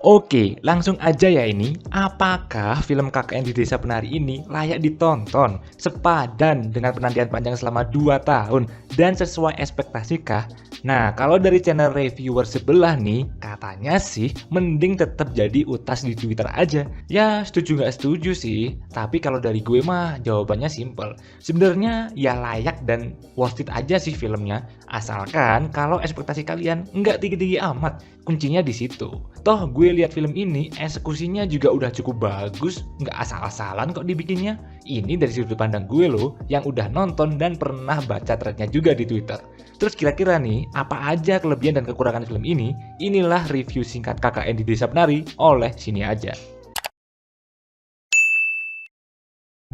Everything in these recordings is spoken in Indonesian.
Oke, langsung aja ya ini. Apakah film KKN di Desa Penari ini layak ditonton, sepadan dengan penantian panjang selama 2 tahun, dan sesuai ekspektasikah? Nah, kalau dari channel reviewer sebelah nih, katanya sih mending tetap jadi utas di Twitter aja. Ya, setuju nggak setuju sih. Tapi kalau dari gue mah jawabannya simple. Sebenarnya ya layak dan worth it aja sih filmnya. Asalkan kalau ekspektasi kalian nggak tinggi-tinggi amat. Kuncinya di situ. Toh gue lihat film ini eksekusinya juga udah cukup bagus, nggak asal-asalan kok dibikinnya. Ini dari sudut pandang gue loh, yang udah nonton dan pernah baca threadnya juga di Twitter. Terus kira-kira nih, apa aja kelebihan dan kekurangan film ini? Inilah review singkat KKN di Desa Penari oleh Sini Aja.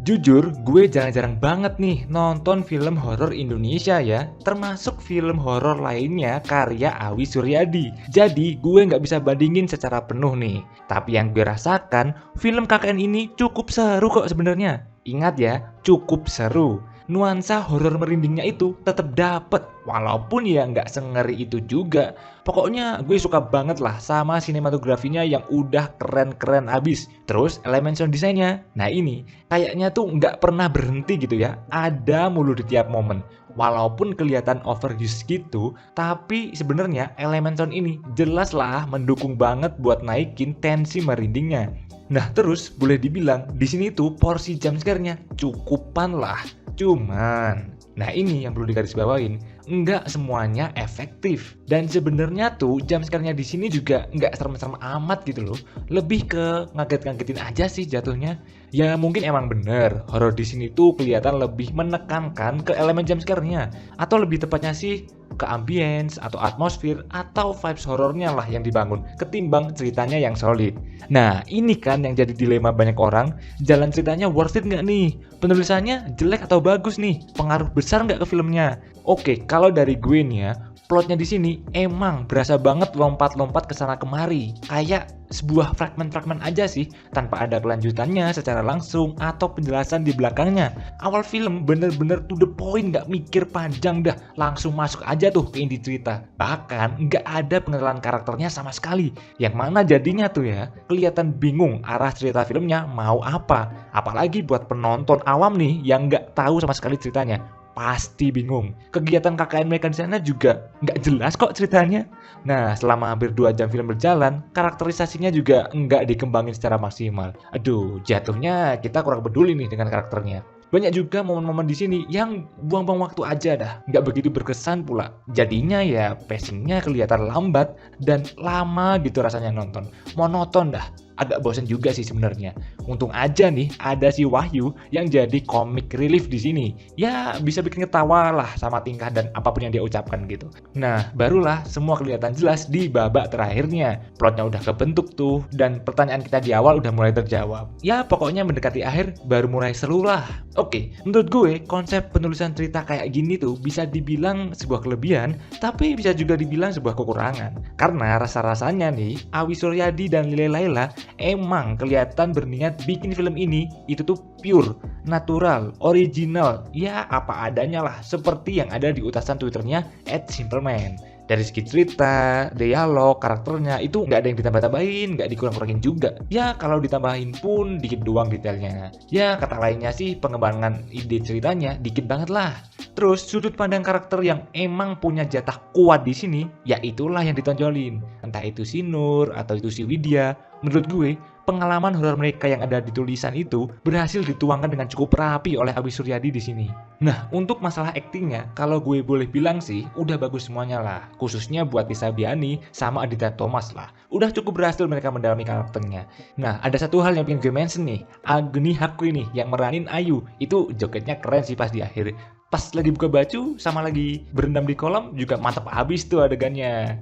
Jujur, gue jarang-jarang banget nih nonton film horor Indonesia ya, termasuk film horor lainnya karya Awi Suryadi. Jadi, gue nggak bisa bandingin secara penuh nih. Tapi yang gue rasakan, film KKN ini cukup seru kok sebenarnya. Ingat ya, cukup seru. Nuansa horor merindingnya itu tetap dapet, walaupun ya nggak sengeri itu juga. Pokoknya gue suka banget lah sama sinematografinya yang udah keren-keren abis. Terus elemen sound desainnya, nah ini kayaknya tuh nggak pernah berhenti gitu ya, ada mulu di tiap momen. Walaupun kelihatan overuse gitu, tapi sebenarnya elemen sound ini jelas lah mendukung banget buat naikin tensi merindingnya. Nah terus boleh dibilang di sini tuh porsi jumpscare-nya cukupan lah. Cuman, nah ini yang perlu digarisbawahin, nggak semuanya efektif. Dan sebenarnya tuh jumpscare-nya di sini juga nggak serem-serem amat gitu loh. Lebih ke ngaget-ngagetin aja sih jatuhnya. Ya mungkin emang bener, horor di sini tuh kelihatan lebih menekankan ke elemen jumpscare-nya. Atau lebih tepatnya sih ke ambience atau atmosfer atau vibes horornya lah yang dibangun ketimbang ceritanya yang solid. Nah ini kan yang jadi dilema banyak orang, jalan ceritanya worth it nggak nih? Penulisannya jelek atau bagus nih? Pengaruh besar nggak ke filmnya? Oke, kalau dari gue nih ya, plotnya di sini emang berasa banget lompat-lompat ke sana kemari, kayak sebuah fragmen-fragmen aja sih, tanpa ada kelanjutannya secara langsung atau penjelasan di belakangnya. Awal film bener-bener to the point, nggak mikir panjang dah, langsung masuk aja tuh ke inti cerita. Bahkan nggak ada pengenalan karakternya sama sekali, yang mana jadinya tuh ya kelihatan bingung arah cerita filmnya mau apa. Apalagi buat penonton awam nih yang nggak tahu sama sekali ceritanya. Pasti bingung. Kegiatan KKN mereka di sana juga nggak jelas kok ceritanya. Nah, selama hampir 2 jam film berjalan, karakterisasinya juga nggak dikembangin secara maksimal. Aduh, jatuhnya kita kurang peduli nih dengan karakternya. Banyak juga momen-momen di sini yang buang-buang waktu aja dah, nggak begitu berkesan pula. Jadinya ya pacingnya kelihatan lambat dan lama gitu rasanya nonton. Monoton dah. Agak bosan juga sih sebenarnya. Untung aja nih ada si Wahyu yang jadi comic relief di sini. Ya bisa bikin ketawa lah sama tingkah dan apapun yang dia ucapkan gitu. Nah barulah semua kelihatan jelas di babak terakhirnya. Plotnya udah kebentuk tuh dan pertanyaan kita di awal udah mulai terjawab. Ya pokoknya mendekati akhir baru mulai seru lah. Oke, menurut gue konsep penulisan cerita kayak gini tuh bisa dibilang sebuah kelebihan, tapi bisa juga dibilang sebuah kekurangan. Karena rasa-rasanya nih Awi Suryadi dan Lile Laila emang kelihatan berniat bikin film ini itu tuh pure, natural, original, ya apa adanya lah, seperti yang ada di utasan Twitternya @simpleman. Dari segi cerita, dialog, karakternya itu nggak ada yang ditambah-tambahin, nggak dikurang-kurangin juga. Ya kalau ditambahin pun dikit doang detailnya. Ya kata lainnya sih pengembangan ide ceritanya dikit banget lah. Terus sudut pandang karakter yang emang punya jatah kuat di sini, ya itulah yang ditonjolin. Entah itu si Nur atau itu si Widya. Menurut gue, pengalaman horor mereka yang ada di tulisan itu berhasil dituangkan dengan cukup rapi oleh Awi Suryadi di sini. Nah, untuk masalah aktingnya, kalau gue boleh bilang sih, udah bagus semuanya lah. Khususnya buat Tisa Biani sama Aditya Thomas lah. Udah cukup berhasil mereka mendalami karakternya. Nah, ada satu hal yang pengen gue mention nih. Agni Hakwi nih, yang meranin Ayu. Itu jogetnya keren sih pas di akhir. Pas lagi buka baju sama lagi berendam di kolam juga mantap abis tuh adegannya.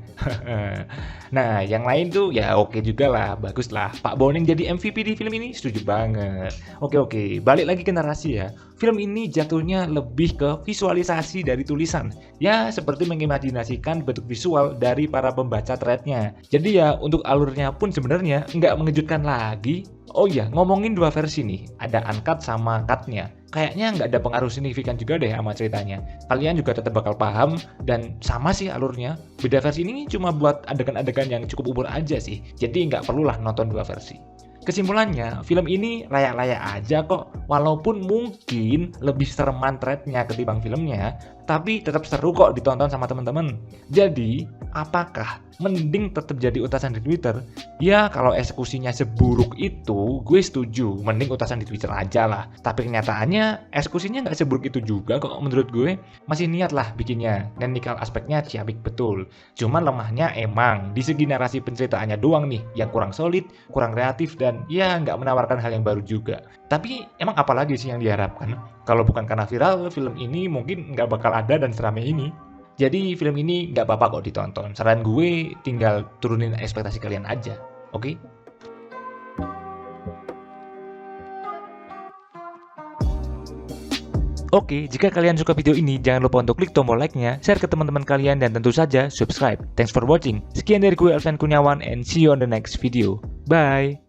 Nah yang lain tuh ya oke juga lah, bagus lah. Pak Boning jadi MVP di film ini setuju banget. Oke, balik lagi ke narasi ya. Film ini jatuhnya lebih ke visualisasi dari tulisan. Ya seperti mengimajinasikan bentuk visual dari para pembaca threadnya. Jadi ya untuk alurnya pun sebenarnya nggak mengejutkan lagi. Oh iya, ngomongin dua versi nih, ada uncut sama cut-nya. Kayaknya nggak ada pengaruh signifikan juga deh sama ceritanya. Kalian juga tetap bakal paham, dan sama sih alurnya. Beda versi ini cuma buat adegan-adegan yang cukup umur aja sih, jadi nggak perlulah nonton dua versi. Kesimpulannya, film ini layak-layak aja kok, walaupun mungkin lebih sereman thread-nya ketimbang filmnya, tapi tetap seru kok ditonton sama teman-teman. Jadi, apakah mending tetap jadi utasan di Twitter? Ya, kalau eksekusinya seburuk itu, gue setuju, mending utasan di Twitter aja lah. Tapi kenyataannya, eksekusinya nggak seburuk itu juga kok menurut gue. Masih niat lah bikinnya, technical aspeknya ciamik betul. Cuman lemahnya emang di segi narasi penceritaannya doang nih, yang kurang solid, kurang kreatif, dan ya nggak menawarkan hal yang baru juga. Tapi emang apa lagi sih yang diharapkan? Kalau bukan karena viral, film ini mungkin nggak bakal ada dan seramai ini. Jadi film ini nggak apa-apa kok ditonton. Saran gue tinggal turunin ekspektasi kalian aja, oke? Oke, jika kalian suka video ini, jangan lupa untuk klik tombol like-nya, share ke teman-teman kalian, dan tentu saja subscribe. Thanks for watching. Sekian dari gue, Elvan Kurniawan, and see you on the next video. Bye!